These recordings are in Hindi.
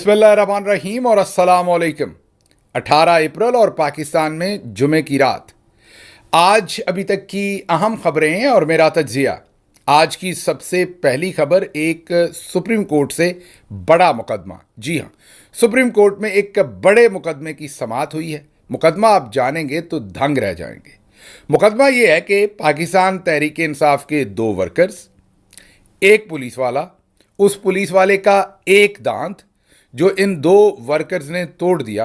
बिस्मिल्लाहिर्रहमानिर्रहीम और अस्सलाम वालेकुम। 18 अप्रैल और पाकिस्तान में जुमे की रात। आज अभी तक की अहम खबरें हैं और मेरा तज्जिया। आज की सबसे पहली खबर एक सुप्रीम कोर्ट से बड़ा मुकदमा। जी हाँ, सुप्रीम कोर्ट में एक बड़े मुकदमे की समाअत हुई है। मुकदमा आप जानेंगे तो दंग रह जाएंगे। मुकदमा यह है कि पाकिस्तान तहरीक इंसाफ के 2 वर्कर्स, एक पुलिस वाला, उस पुलिस वाले का एक दांत जो इन 2 वर्कर्स ने तोड़ दिया।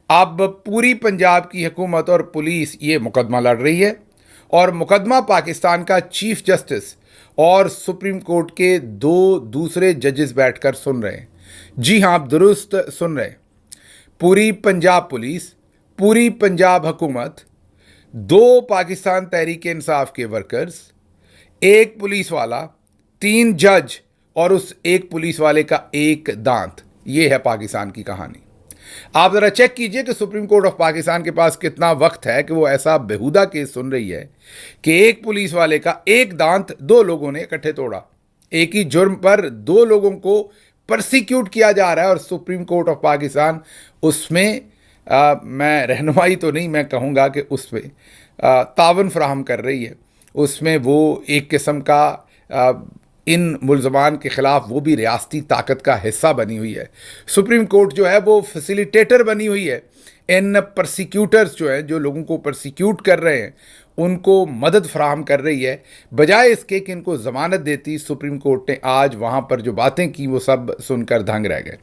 अब पूरी पंजाब की हुकूमत और पुलिस ये मुकदमा लड़ रही है और मुकदमा पाकिस्तान का चीफ जस्टिस और सुप्रीम कोर्ट के 2 दूसरे जजेस बैठकर सुन रहे हैं। जी हाँ, आप दुरुस्त सुन रहे हैं। पूरी पंजाब पुलिस, पूरी पंजाब हुकूमत, 2 पाकिस्तान तहरीक इंसाफ के वर्कर्स, एक पुलिस वाला, 3 जज और उस एक पुलिस वाले का एक दांत। ये है पाकिस्तान की कहानी। आप ज़रा चेक कीजिए कि सुप्रीम कोर्ट ऑफ पाकिस्तान के पास कितना वक्त है कि वो ऐसा बेहुदा केस सुन रही है कि एक पुलिस वाले का एक दांत 2 लोगों ने इकट्ठे तोड़ा। एक ही जुर्म पर 2 लोगों को परसिक्यूट किया जा रहा है और सुप्रीम कोर्ट ऑफ पाकिस्तान उसमें मैं रहनुमाई तो नहीं, मैं कहूँगा कि उसमें तावन फराहम कर रही है। उसमें वो एक किस्म का इन मुल्ज़मान के ख़िलाफ़ वो भी रियासती ताकत का हिस्सा बनी हुई है। सुप्रीम कोर्ट जो है वो फैसिलिटेटर बनी हुई है। इन परसिक्यूटर्स जो हैं, जो लोगों को परसिक्यूट कर रहे हैं, उनको मदद फराहम कर रही है। बजाय इसके कि इनको ज़मानत देती, सुप्रीम कोर्ट ने आज वहाँ पर जो बातें की वो सब सुनकर दंग रह गए।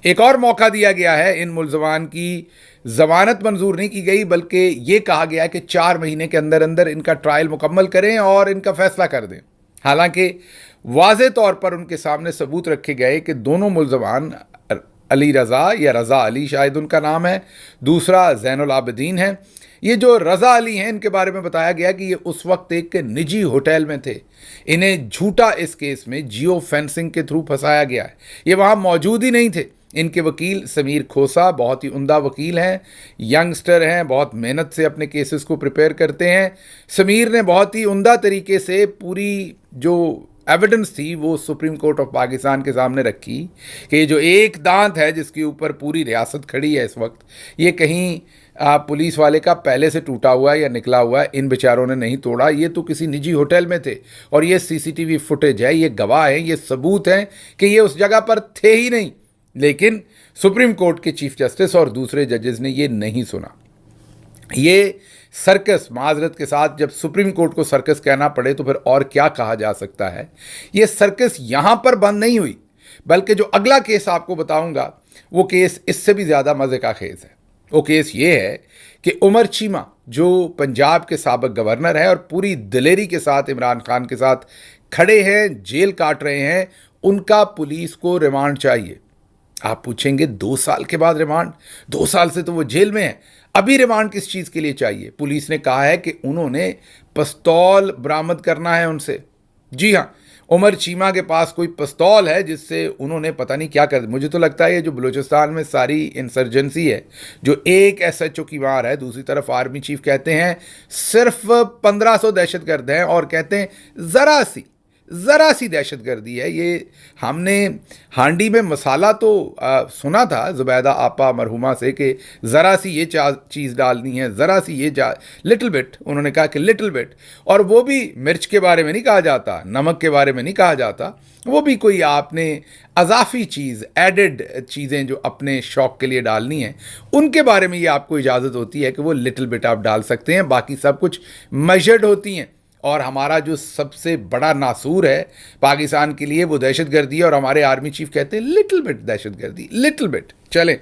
एक और मौका दिया गया है। इन मुल्ज़मान की ज़मानत मंजूर नहीं की गई, बल्कि ये कहा गया कि 4 महीने के अंदर अंदर इनका ट्रायल मुकम्मल करें और इनका फ़ैसला कर दें। हालांकि वाज़े तौर पर उनके सामने सबूत रखे गए कि दोनों मुल्ज़मान, अली रज़ा या रज़ा अली शायद उनका नाम है, दूसरा ज़ैनुल आबिदीन है। ये जो रज़ा अली हैं, इनके बारे में बताया गया कि ये उस वक्त एक निजी होटल में थे। इन्हें झूठा इस केस में जियो फेंसिंग के थ्रू फंसाया गया है। ये वहाँ मौजूद ही नहीं थे। इनके वकील समीर खोसा बहुत ही उम्दा वकील हैं, यंगस्टर हैं, बहुत मेहनत से अपने केसेस को प्रिपेयर करते हैं। समीर ने बहुत ही उम्दा तरीके से पूरी जो एविडेंस थी वो सुप्रीम कोर्ट ऑफ पाकिस्तान के सामने रखी कि ये जो एक दांत है जिसके ऊपर पूरी रियासत खड़ी है इस वक्त, ये कहीं पुलिस वाले का पहले से टूटा हुआ है या निकला हुआ है। इन बेचारों ने नहीं तोड़ा, ये तो किसी निजी होटल में थे और ये सीसीटीवी फुटेज है, ये गवाह हैं, ये सबूत हैं कि ये उस जगह पर थे ही नहीं। लेकिन सुप्रीम कोर्ट के चीफ जस्टिस और दूसरे जजेस ने ये नहीं सुना। ये सर्कस, माजरत के साथ, जब सुप्रीम कोर्ट को सर्कस कहना पड़े तो फिर और क्या कहा जा सकता है। ये सर्कस यहाँ पर बंद नहीं हुई, बल्कि जो अगला केस आपको बताऊंगा वो केस इससे भी ज़्यादा मज़े का केस है। वो केस ये है कि उमर चीमा, जो पंजाब के साबिक गवर्नर है और पूरी दिलेरी के साथ इमरान खान के साथ खड़े हैं, जेल काट रहे हैं, उनका पुलिस को रिमांड चाहिए। आप पूछेंगे 2 साल के बाद रिमांड? 2 साल से तो वो जेल में है, अभी रिमांड किस चीज़ के लिए चाहिए? पुलिस ने कहा है कि उन्होंने पिस्तौल बरामद करना है उनसे। जी हाँ, उमर चीमा के पास कोई पिस्तौल है जिससे उन्होंने पता नहीं क्या कर। मुझे तो लगता है ये जो बलूचिस्तान में सारी इंसर्जेंसी है, जो एक SHO की मार है, दूसरी तरफ आर्मी चीफ कहते हैं सिर्फ 1500 दहशतगर्द हैं और कहते हैं ज़रा सी दहशतगर्दी है। ये हमने हांडी में मसाला तो सुना था ज़ुबैदा आपा मरहुमा से कि ज़रा सी ये चीज़ डालनी है, ज़रा सी ये लिटिल बिट, उन्होंने कहा कि लिटिल बिट, और वो भी मिर्च के बारे में नहीं कहा जाता, नमक के बारे में नहीं कहा जाता, वो भी कोई आपने अजाफी चीज़, एडेड चीज़ें जो अपने शौक़ के लिए डालनी है, उनके बारे में ये आपको इजाज़त होती है कि वो लिटिल बिट आप डाल सकते हैं, बाकी सब कुछ मेजर्ड होती हैं। और हमारा जो सबसे बड़ा नासूर है पाकिस्तान के लिए वो दहशतगर्दी है और हमारे आर्मी चीफ कहते हैं लिटिल बिट दहशतगर्दी, लिटिल बिट। चलें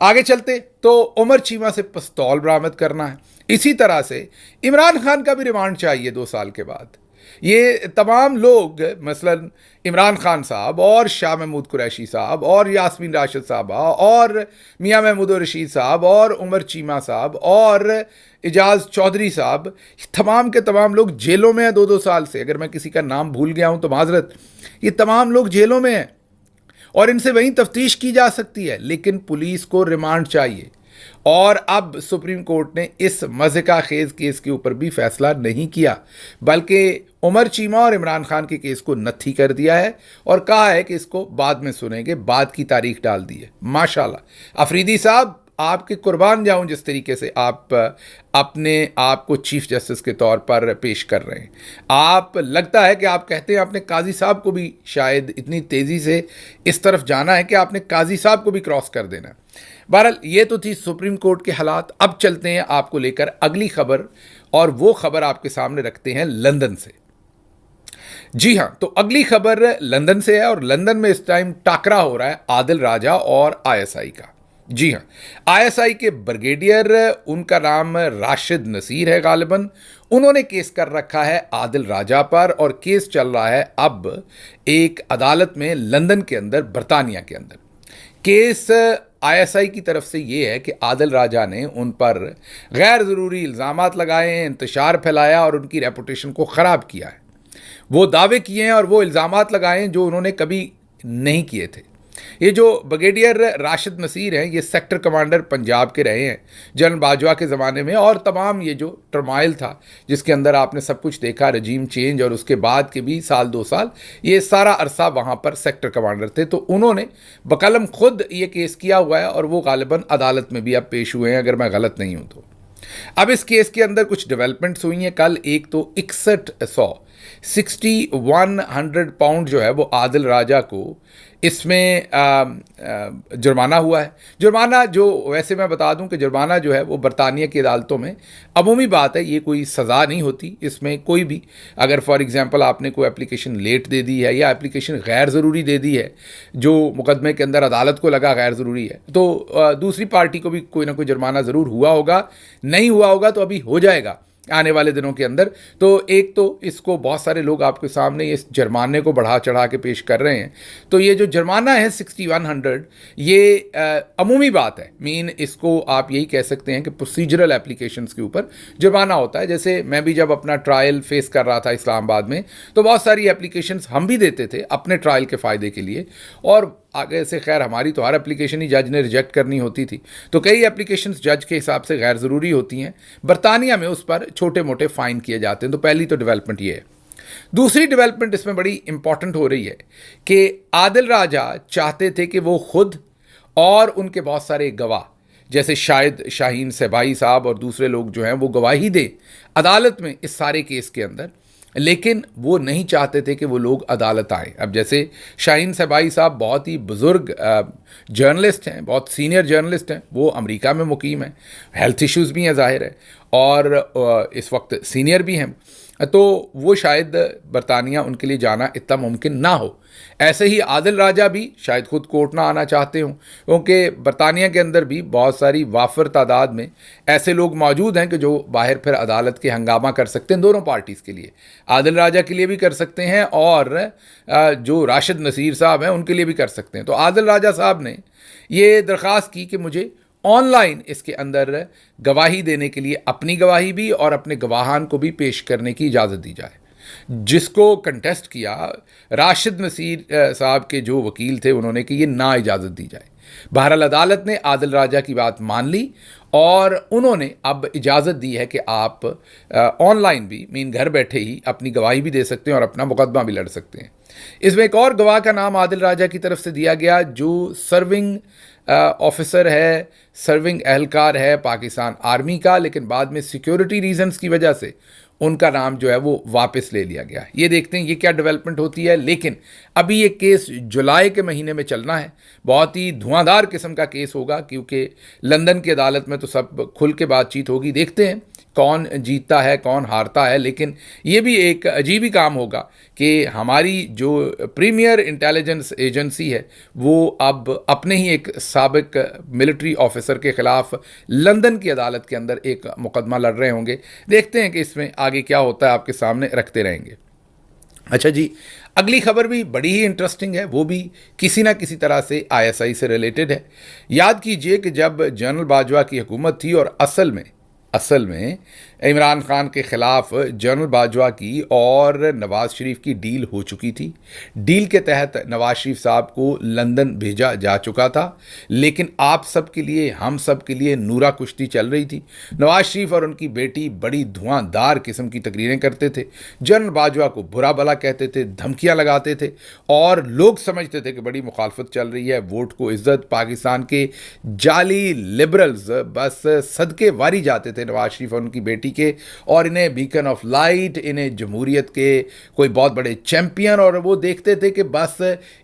आगे चलते, तो उमर चीमा से पिस्तौल बरामद करना है। इसी तरह से इमरान खान का भी रिमांड चाहिए 2 साल के बाद। ये तमाम लोग, मसलन इमरान खान साहब और शाह महमूद कुरैशी साहब और यास्मीन राशिद साहबा और मियां महमूद रशीद साहब और उमर चीमा साहब और एजाज चौधरी साहब, तमाम के तमाम लोग जेलों में हैं 2-2 साल से। अगर मैं किसी का नाम भूल गया हूं तो माजरत। ये तमाम लोग जेलों में हैं और इनसे वहीं तफ्तीश की जा सकती है, लेकिन पुलिस को रिमांड चाहिए। और अब सुप्रीम कोर्ट ने इस मज़ेका खेज केस के ऊपर भी फैसला नहीं किया, बल्कि उमर चीमा और इमरान खान के केस को नत्थी कर दिया है और कहा है कि इसको बाद में सुनेंगे, बाद की तारीख डाल दी है। माशाल्लाह अफरीदी साहब, आपके कुर्बान जाऊं जिस तरीके से आप अपने आप को चीफ जस्टिस के तौर पर पेश कर रहे हैं। आप लगता है कि आप कहते हैं आपने काजी साहब को भी शायद इतनी तेज़ी से इस तरफ जाना है कि आपने काजी साहब को भी क्रॉस कर देना है। बहरहाल ये तो थी सुप्रीम कोर्ट के हालात। अब चलते हैं आपको लेकर अगली खबर, और वो खबर आपके सामने रखते हैं लंदन से। जी हाँ, तो अगली खबर लंदन से है और लंदन में इस टाइम टाकरा हो रहा है आदिल राजा और आईएसआई का। जी हाँ, आईएसआई के ब्रिगेडियर, उनका नाम राशिद नसीर है गालिबन, उन्होंने केस कर रखा है आदिल राजा पर और केस चल रहा है अब एक अदालत में लंदन के अंदर, बरतानिया के अंदर। केस आईएसआई की तरफ से ये है कि आदिल राजा ने उन पर गैर ज़रूरी इल्ज़ामात लगाए हैं, इंतशार फैलाया और उनकी रेपुटेशन को ख़राब किया है। वो दावे किए हैं और वो इल्ज़ामात लगाए हैं जो उन्होंने कभी नहीं किए थे। ये जो ब्रिगेडियर राशिद नसीर हैं, ये सेक्टर कमांडर पंजाब के रहे हैं जनरल बाजवा के ज़माने में, और तमाम ये जो टर्माइल था जिसके अंदर आपने सब कुछ देखा, रजीम चेंज और उसके बाद के भी साल 2 साल, ये सारा अरसा वहाँ पर सेक्टर कमांडर थे। तो उन्होंने बकलम खुद ये केस किया हुआ है और वो गालिबन अदालत में भी अब पेश हुए हैं, अगर मैं गलत नहीं हूँ तो। अब इस केस के अंदर कुछ डेवलपमेंट्स हुई हैं कल। एक तो 6100 पाउंड जो है वो आदिल राजा को इसमें जुर्माना हुआ है। जुर्माना जो, वैसे मैं बता दूं कि जुर्माना जो है वो बरतानिया की अदालतों में अमूमी बात है, ये कोई सज़ा नहीं होती। इसमें कोई भी, अगर फॉर एग्जांपल आपने कोई एप्लीकेशन लेट दे दी है या एप्लीकेशन गैर ज़रूरी दे दी है जो मुकदमे के अंदर अदालत को लगा गैर ज़रूरी है, तो दूसरी पार्टी को भी कोई ना कोई जुर्माना ज़रूर हुआ होगा। नहीं हुआ होगा तो अभी हो जाएगा आने वाले दिनों के अंदर। तो एक तो इसको बहुत सारे लोग आपके सामने इस जुर्माने को बढ़ा चढ़ा के पेश कर रहे हैं। तो ये जो जुर्माना है 6100, ये अमूमी बात है। मीन इसको आप यही कह सकते हैं कि प्रोसीजरल एप्लीकेशंस के ऊपर जुर्माना होता है। जैसे मैं भी जब अपना ट्रायल फेस कर रहा था इस्लामाबाद में, तो बहुत सारी एप्लीकेशंस हम भी देते थे अपने ट्रायल के फ़ायदे के लिए, और आगे से खैर हमारी तो हर एप्लीकेशन ही जज ने रिजेक्ट करनी होती थी। तो कई एप्लीकेशंस जज के हिसाब से गैर ज़रूरी होती हैं। बरतानिया में उस पर छोटे मोटे फ़ाइन किए जाते हैं। तो पहली तो डेवलपमेंट ये है। दूसरी डेवलपमेंट इसमें बड़ी इंपॉर्टेंट हो रही है कि आदिल राजा चाहते थे कि वो खुद और उनके बहुत सारे गवाह, जैसे शायद शाहीन सहबाई साहब और दूसरे लोग जो हैं, वो गवाही दें अदालत में इस सारे केस के अंदर, लेकिन वो नहीं चाहते थे कि वो लोग अदालत आए। अब जैसे शाहीन सहबाई साहब बहुत ही बुज़ुर्ग जर्नलिस्ट हैं, बहुत सीनियर जर्नलिस्ट हैं, वो अमेरिका में मुकीम हैं, हेल्थ इश्यूज़ भी हैं ज़ाहिर है, और इस वक्त सीनियर भी हैं। तो वो शायद बरतानिया उनके लिए जाना इतना मुमकिन ना हो। ऐसे ही आदिल राजा भी शायद खुद कोर्ट ना आना चाहते हों, क्योंकि बरतानिया के अंदर भी बहुत सारी वाफर तादाद में ऐसे लोग मौजूद हैं कि जो बाहर फिर अदालत के हंगामा कर सकते हैं, दोनों पार्टीज़ के लिए, आदिल राजा के लिए भी कर सकते हैं और जो राशिद नसीर साहब हैं उनके लिए भी कर सकते हैं। तो आदिल राजा साहब ने ये दरख्वास्त की कि मुझे ऑनलाइन इसके अंदर गवाही देने के लिए अपनी गवाही भी और अपने गवाहान को भी पेश करने की इजाज़त दी जाए। जिसको कंटेस्ट किया राशिद नसीर साहब के जो वकील थे, उन्होंने कि ये ना इजाज़त दी जाए। बहरहाल अदालत ने आदिल राजा की बात मान ली और उन्होंने अब इजाज़त दी है कि आप ऑनलाइन भी, मीन घर बैठे ही अपनी गवाही भी दे सकते हैं और अपना मुकदमा भी लड़ सकते हैं। इसमें एक और गवाह का नाम आदिल राजा की तरफ से दिया गया जो सर्विंग ऑफिसर है, सर्विंग एहलकार है पाकिस्तान आर्मी का, लेकिन बाद में सिक्योरिटी रीजंस की वजह से उनका नाम जो है वो वापस ले लिया गया। ये देखते हैं ये क्या डेवलपमेंट होती है। लेकिन अभी ये केस जुलाई के महीने में चलना है। बहुत ही धुआंधार किस्म का केस होगा, क्योंकि लंदन की अदालत में तो सब खुल के बातचीत होगी। देखते हैं कौन जीतता है कौन हारता है। लेकिन ये भी एक अजीब ही काम होगा कि हमारी जो प्रीमियर इंटेलिजेंस एजेंसी है वो अब अपने ही एक साबिक मिलिट्री ऑफिसर के ख़िलाफ़ लंदन की अदालत के अंदर एक मुकदमा लड़ रहे होंगे। देखते हैं कि इसमें आगे क्या होता है, आपके सामने रखते रहेंगे। अच्छा जी, अगली खबर भी बड़ी ही इंटरेस्टिंग है, वो भी किसी ना किसी तरह से आईएसआई से रिलेटेड है। याद कीजिए कि जब जनरल बाजवा की हुकूमत थी और असल में इमरान खान के खिलाफ जनरल बाजवा की और नवाज शरीफ की डील हो चुकी थी। डील के तहत नवाज शरीफ साहब को लंदन भेजा जा चुका था, लेकिन आप सब के लिए, हम सब के लिए नूरा कुश्ती चल रही थी। नवाज शरीफ और उनकी बेटी बड़ी धुआंधार किस्म की तकरीरें करते थे, जनरल बाजवा को बुरा भला कहते थे, धमकियां लगाते थे और लोग समझते थे कि बड़ी मुखालफत चल रही है, वोट को इज्जत। पाकिस्तान के जाली लिबरल्स बस सदके वारी जाते थे नवाज शरीफ और उनकी बेटी के, और इन्हें बीकन ऑफ लाइट, इन्हें जमहूरियत के कोई बहुत बड़े चैंपियन, और वो देखते थे कि बस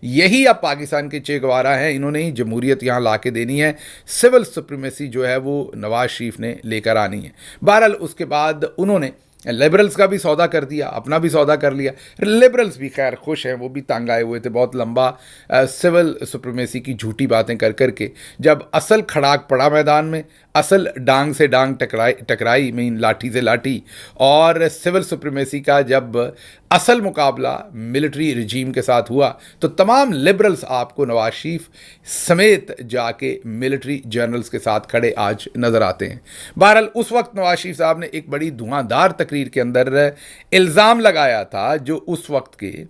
यही अब पाकिस्तान के चे गवारा हैं, इन्होंने ही जमहूरियत यहाँ ला के देनी है, सिविल सुप्रीमेसी जो है वो नवाज शरीफ ने लेकर आनी है। बहरहाल उसके बाद उन्होंने लिबरल्स का भी सौदा कर दिया, अपना भी सौदा कर लिया। लिबरल्स भी खैर खुश हैं, वो भी तंग आए हुए थे बहुत लंबा सिविल सुप्रीमेसी की झूठी बातें कर करके। जब असल खड़ाक पड़ा मैदान में, असल डांग से डांग टकराई मीन लाठी से लाठी, और सिविल सुप्रीमेसी का जब असल मुकाबला मिलिट्री रिजीम के साथ हुआ, तो तमाम लिबरल्स आपको नवाज शरीफ समेत जाके मिलिट्री जनरल्स के साथ खड़े आज नजर आते हैं। बहरहाल उस वक्त नवाज शरीफ साहब ने एक बड़ी धुआंधार तकरीर के अंदर इल्ज़ाम लगाया था, जो उस वक्त के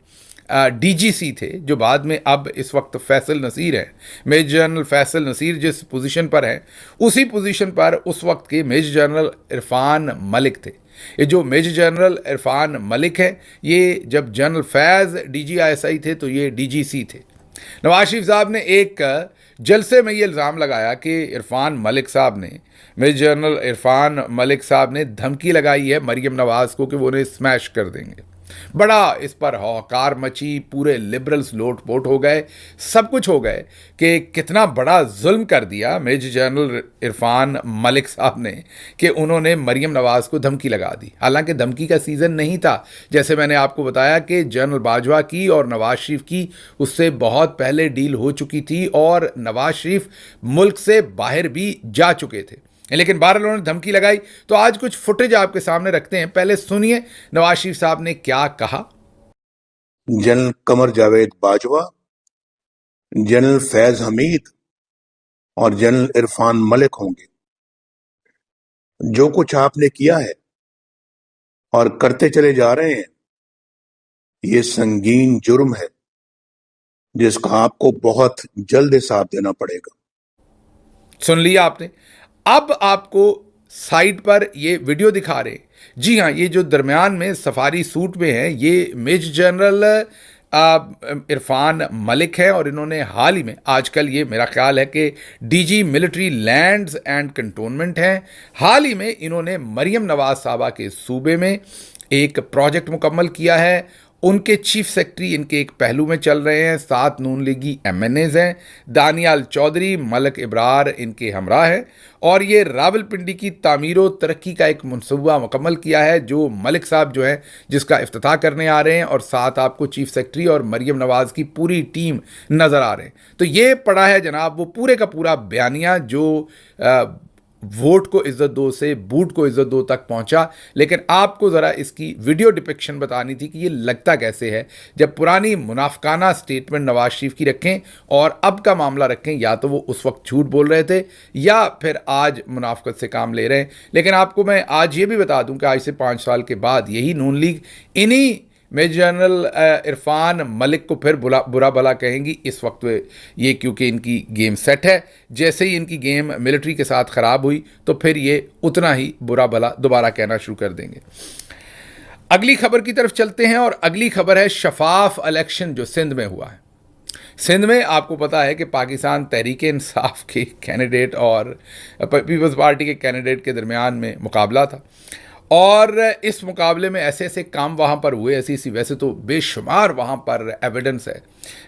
डीजीसी थे, जो बाद में अब इस वक्त फैसल नसीर हैं, मेजर जनरल फैसल नसीर जिस पोजीशन पर हैं, उसी पोजीशन पर उस वक्त के मेजर जनरल इरफान मलिक थे। ये जो मेजर जनरल इरफान मलिक है, ये जब जनरल फैज़ DGISI थे तो ये DGC थे। नवाज शरीफ साहब ने एक जलसे में ये इल्ज़ाम लगाया कि इरफान मलिक साहब ने, मेजर जनरल इरफान मलिक साहब ने धमकी लगाई है मरीम नवाज़ को कि वो उन्हें स्मैश कर देंगे। बड़ा इस पर हौकार मची, पूरे लिबरल्स लोटपोट हो गए, सब कुछ हो गए कि कितना बड़ा जुल्म कर दिया मेजर जनरल इरफान मलिक साहब ने कि उन्होंने मरीम नवाज़ को धमकी लगा दी। हालांकि धमकी का सीज़न नहीं था, जैसे मैंने आपको बताया कि जनरल बाजवा की और नवाज शरीफ की उससे बहुत पहले डील हो चुकी थी और नवाज शरीफ मुल्क से बाहर भी जा चुके थे, लेकिन बहरहाल उन्होंने धमकी लगाई। तो आज कुछ फुटेज आपके सामने रखते हैं, पहले सुनिए नवाज शरीफ साहब ने क्या कहा। जनरल कमर जावेद बाजवा, जनरल फैज हमीद और जनरल इरफान मलिक होंगे। जो कुछ आपने किया है और करते चले जा रहे हैं, ये संगीन जुर्म है जिसका आपको बहुत जल्द हिसाब देना पड़ेगा। सुन लिया आपने। अब आपको साइड पर ये वीडियो दिखा रहे, जी हाँ, ये जो दरमियान में सफारी सूट में है, ये मेजर जनरल इरफान मलिक है, और इन्होंने हाल ही में, आजकल ये मेरा ख्याल है कि DG military lands and cantonment हैं, हाल ही में इन्होंने मरीम नवाज साहबा के सूबे में एक प्रोजेक्ट मुकम्मल किया है। उनके चीफ सेक्रेटरी इनके एक पहलू में चल रहे हैं, 7 नून लीगी MNAs हैं, दानियाल चौधरी, मलक इब्रार इनके हमरा हैं, और ये रावलपिंडी की तामीर व तरक्की का एक मनसूबा मुकम्मल किया है जो मलिक साहब जो है जिसका इफ्तिताह करने आ रहे हैं, और साथ आपको चीफ सेक्रेटरी और मरीम नवाज़ की पूरी टीम नज़र आ रहे हैं। तो ये पड़ा है जनाब वो पूरे का पूरा बयानिया जो वोट को इज्जत दो से बूट को इज्जत दो तक पहुंचा। लेकिन आपको ज़रा इसकी वीडियो डिपिक्शन बतानी थी कि ये लगता कैसे है जब पुरानी मुनाफकाना स्टेटमेंट नवाज शरीफ की रखें और अब का मामला रखें, या तो वो उस वक्त झूठ बोल रहे थे या फिर आज मुनाफकत से काम ले रहे हैं। लेकिन आपको मैं आज ये भी बता दूं कि आज से 5 साल के बाद यही नून लीग इन्हीं मेजर जनरल इरफान मलिक को फिर बुरा भला कहेंगी। इस वक्त ये क्योंकि इनकी गेम सेट है, जैसे ही इनकी गेम मिलिट्री के साथ ख़राब हुई तो फिर ये उतना ही बुरा भला दोबारा कहना शुरू कर देंगे। अगली खबर की तरफ चलते हैं, और अगली खबर है शफाफ इलेक्शन जो सिंध में हुआ है। सिंध में आपको पता है कि पाकिस्तान तहरीक इंसाफ के कैंडिडेट और पीपल्स पार्टी के कैंडिडेट के दरमियान में मुकाबला था, और इस मुकाबले में ऐसे ऐसे काम वहाँ पर हुए, ऐसी वैसे तो बेशुमार वहाँ पर एविडेंस है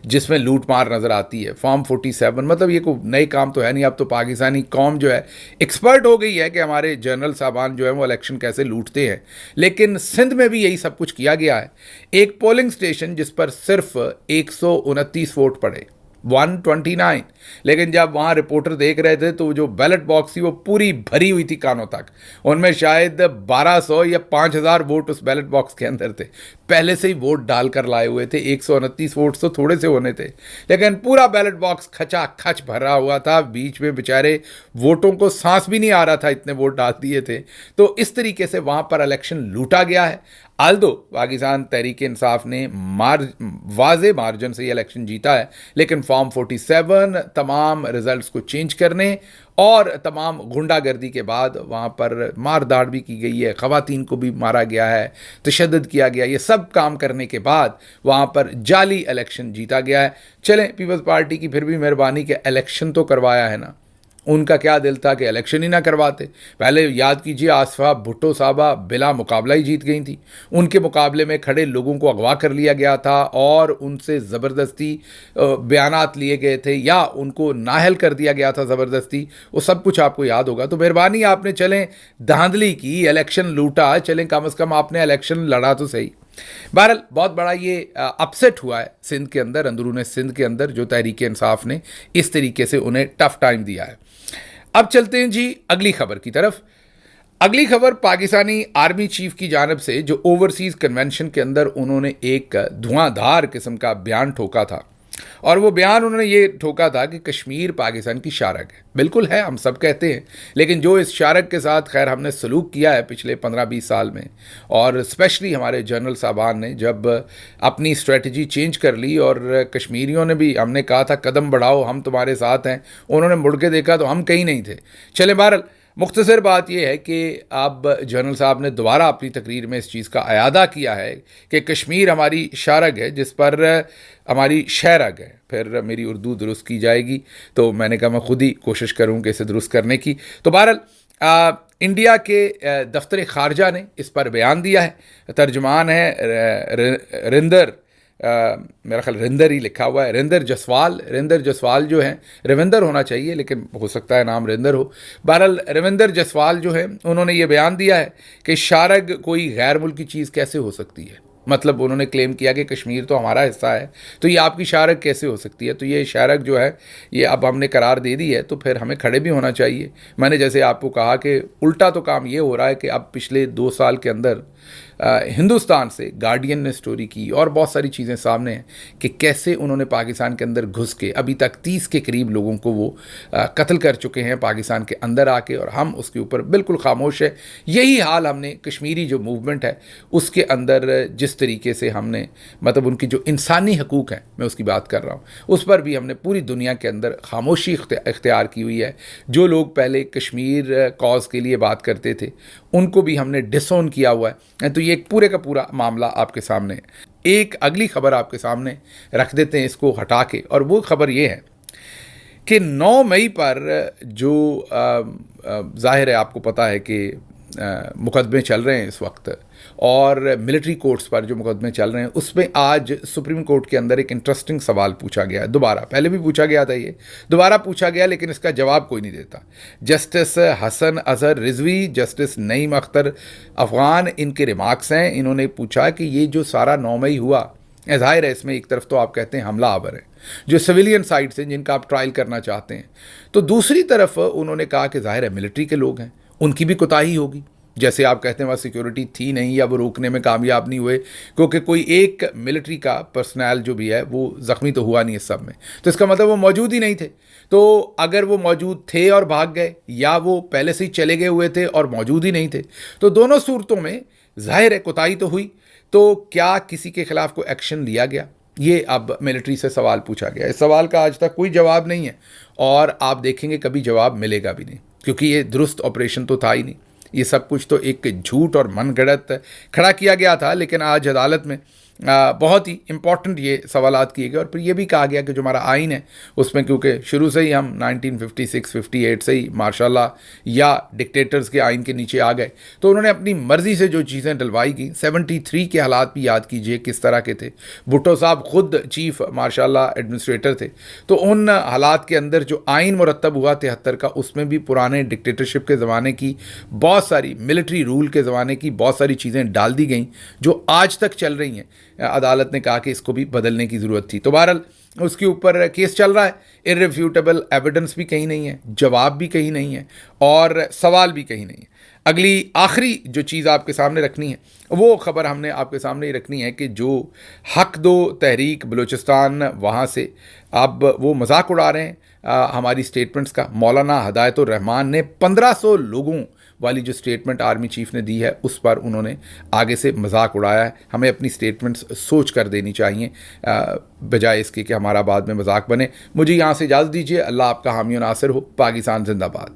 जिसमें लूट मार नज़र आती है। फॉर्म 47 मतलब ये कोई नए काम तो है नहीं, अब तो पाकिस्तानी कौम जो है एक्सपर्ट हो गई है कि हमारे जनरल साहबान जो है वो इलेक्शन कैसे लूटते हैं। लेकिन सिंध में भी यही सब कुछ किया गया है। एक पोलिंग स्टेशन जिस पर सिर्फ 129 वोट पड़े, 129। लेकिन जब वहाँ रिपोर्टर देख रहे थे तो जो बैलेट बॉक्स थी वो पूरी भरी हुई थी कानों तक। उनमें शायद 1200 या 5000 वोट उस बैलेट बॉक्स के अंदर थे, पहले से ही वोट डालकर लाए हुए थे। 129 वोट तो थोड़े से होने थे, लेकिन पूरा बैलेट बॉक्स खचा खच भरा हुआ था। बीच में बेचारे वोटों को सांस भी नहीं आ रहा था, इतने वोट डाल दिए थे। तो इस तरीके से वहाँ पर इलेक्शन लूटा गया है। आल्दो पाकिस्तान तहरीक इंसाफ ने वाज़े मार्जिन से ये इलेक्शन जीता है, लेकिन फॉर्म 47 तमाम रिजल्ट्स को चेंज करने और तमाम गुंडागर्दी के बाद वहाँ पर मार दाड़ भी की गई है, ख़वातीन को भी मारा गया है, तशद्दुद किया गया, ये सब काम करने के बाद वहाँ पर जाली इलेक्शन जीता गया है। चलें, पीपल्स पार्टी की फिर भी मेहरबानी के इलेक्शन तो करवाया है ना। उनका क्या दिल था कि इलेक्शन ही ना करवाते। पहले याद कीजिए, आसफा भुट्टो साहबा बिला मुकाबला ही जीत गई थी। उनके मुकाबले में खड़े लोगों को अगवा कर लिया गया था और उनसे ज़बरदस्ती बयानात लिए गए थे या उनको नाहल कर दिया गया था ज़बरदस्ती। वो सब कुछ आपको याद होगा। तो मेहरबानी आपने चलें धांधली की, इलेक्शन लूटा, चलें कम से कम आपने इलेक्शन लड़ा तो सही। बहरहाल बहुत बड़ा ये अपसेट हुआ है सिंध के अंदर, अंदरूनी सिंध के अंदर, जो तहरीक इंसाफ ने इस तरीके से उन्हें टफ टाइम दिया है। अब चलते हैं जी अगली खबर की तरफ। अगली खबर पाकिस्तानी आर्मी चीफ की जानब से, जो ओवरसीज़ कन्वेंशन के अंदर उन्होंने एक धुआंधार किस्म का बयान ठोका था। और वो बयान उन्होंने ये ठोका था कि कश्मीर पाकिस्तान की शारक है। बिल्कुल है, हम सब कहते हैं, लेकिन जो इस शारक के साथ खैर हमने सलूक किया है पिछले 15-20 साल में, और स्पेशली हमारे जनरल साहबान ने जब अपनी स्ट्रेटजी चेंज कर ली और कश्मीरियों ने भी, हमने कहा था कदम बढ़ाओ हम तुम्हारे साथ हैं, उन्होंने मुड़ के देखा तो हम कहीं नहीं थे। चले, बहरहाल मुख्तसर बात यह है कि अब जनरल साहब ने दोबारा अपनी तकरीर में इस चीज़ का अयादा किया है कि कश्मीर हमारी शारग है, जिस पर हमारी शहरग है। फिर मेरी उर्दू दुरुस्त की जाएगी, तो मैंने कहा मैं खुद ही कोशिश करूँ कि इसे दुरुस्त करने की। तो बहरहाल इंडिया के दफ्तर ख़ारजा ने इस पर बयान दिया है। तर्जुमान है रिंदर, मेरा ख्याल रिंदर ही लिखा हुआ है, रिंदर जसवाल। रिंदर जसवाल जो है, रविंदर होना चाहिए लेकिन हो सकता है नाम रिंदर हो। बहरहाल रविंदर जसवाल जो है, उन्होंने ये बयान दिया है कि शारग कोई गैर मुल्की चीज़ कैसे हो सकती है। मतलब उन्होंने क्लेम किया कि कश्मीर तो हमारा हिस्सा है, तो ये आपकी शारक कैसे हो सकती है। तो ये शारक जो है, ये अब हमने करार दे दी है, तो फिर हमें खड़े भी होना चाहिए। मैंने जैसे आपको कहा कि उल्टा तो काम ये हो रहा है कि अब पिछले 2 साल के अंदर हिंदुस्तान से गार्डियन ने स्टोरी की और बहुत सारी चीज़ें सामने हैं कि कैसे उन्होंने पाकिस्तान के अंदर घुस के अभी तक 30 के करीब लोगों को वो कत्ल कर चुके हैं पाकिस्तान के अंदर आके, और हम उसके ऊपर बिल्कुल खामोश है। यही हाल हमने कश्मीरी जो मूवमेंट है उसके अंदर जिस तरीके से हमने, मतलब उनकी जो इंसानी हकूक़ हैं, मैं उसकी बात कर रहा हूँ, उस पर भी हमने पूरी दुनिया के अंदर खामोशी इख्तियार की हुई है। जो लोग पहले कश्मीर कॉज के लिए बात करते थे उनको भी हमने डिसोन किया हुआ है। तो ये एक पूरे का पूरा मामला आपके सामने है। एक अगली खबर आपके सामने रख देते हैं इसको हटा के, और वो खबर ये है कि 9 मई पर जो जाहिर है आपको पता है कि मुकदमे चल रहे हैं इस वक्त, और मिलिट्री कोर्ट्स पर जो मुकदमे चल रहे हैं उसमें आज सुप्रीम कोर्ट के अंदर एक इंटरेस्टिंग सवाल पूछा गया है दोबारा। पहले भी पूछा गया था, ये दोबारा पूछा गया, लेकिन इसका जवाब कोई नहीं देता। जस्टिस हसन अजहर रिजवी, जस्टिस नईम अख्तर अफगान, इनके रिमार्क्स हैं। इन्होंने पूछा कि ये जो सारा 9 मई हुआ, ज़ाहिर है इसमें एक तरफ तो आप कहते हैं हमला आवर है जो सिविलियन साइड से जिनका आप ट्रायल करना चाहते हैं, तो दूसरी तरफ उन्होंने कहा कि ज़ाहिर है मिलिट्री के लोग हैं, उनकी भी कोताही होगी। जैसे आप कहते हैं वहाँ सिक्योरिटी थी नहीं या वो रोकने में कामयाब नहीं हुए, क्योंकि कोई एक मिलिट्री का पर्सनल जो भी है वो ज़ख्मी तो हुआ नहीं इस सब में, तो इसका मतलब वो मौजूद ही नहीं थे। तो अगर वो मौजूद थे और भाग गए, या वो पहले से ही चले गए हुए थे और मौजूद ही नहीं थे, तो दोनों सूरतों में ज़ाहिर है कोताही तो हुई। तो क्या किसी के ख़िलाफ़ कोई एक्शन लिया गया, ये अब मिलिट्री से सवाल पूछा गया। इस सवाल का आज तक कोई जवाब नहीं है, और आप देखेंगे कभी जवाब मिलेगा भी नहीं, क्योंकि ये दुरुस्त ऑपरेशन तो था ही नहीं। ये सब कुछ तो एक झूठ और मनगढ़ंत खड़ा किया गया था। लेकिन आज अदालत में बहुत ही इंपॉर्टेंट ये सवालात किए गए, और फिर ये भी कहा गया कि जो हमारा आइन है उसमें, क्योंकि शुरू से ही हम 1956-58 से ही मार्शाल्लाह या डिक्टेटर्स के आइन के नीचे आ गए, तो उन्होंने अपनी मर्ज़ी से जो चीज़ें डलवाई गई। 73 के हालात भी याद कीजिए किस तरह के थे। भुट्टो साहब खुद चीफ मार्शाल्लाह एडमिनिस्ट्रेटर थे, तो उन हालात के अंदर जो आइन मुरतब हुआ 73 का, उसमें भी पुराने डिक्टेटरशिप के ज़माने की बहुत सारी, मिलिट्री रूल के ज़माने की बहुत सारी चीज़ें डाल दी गई जो आज तक चल रही हैं। अदालत ने कहा कि इसको भी बदलने की ज़रूरत थी। तो बहरहाल उसके ऊपर केस चल रहा है। इररिफ्यूटेबल एविडेंस भी कहीं नहीं है, जवाब भी कहीं नहीं है और सवाल भी कहीं नहीं है। अगली आखिरी जो चीज़ आपके सामने रखनी है वो ख़बर हमने आपके सामने ही रखनी है कि जो हक दो तहरीक बलूचिस्तान, वहाँ से अब वो मजाक उड़ा रहे हैं हमारी स्टेटमेंट्स का। मौलाना हिदायतुर रहमान ने 1500 लोगों वाली जो स्टेटमेंट आर्मी चीफ ने दी है उस पर उन्होंने आगे से मजाक उड़ाया है। हमें अपनी स्टेटमेंट्स सोच कर देनी चाहिए बजाय इसके कि हमारा बाद में मजाक बने। मुझे यहाँ से इजाज़त दीजिए। अल्लाह आपका हामी और नासिर हो। पाकिस्तान जिंदाबाद।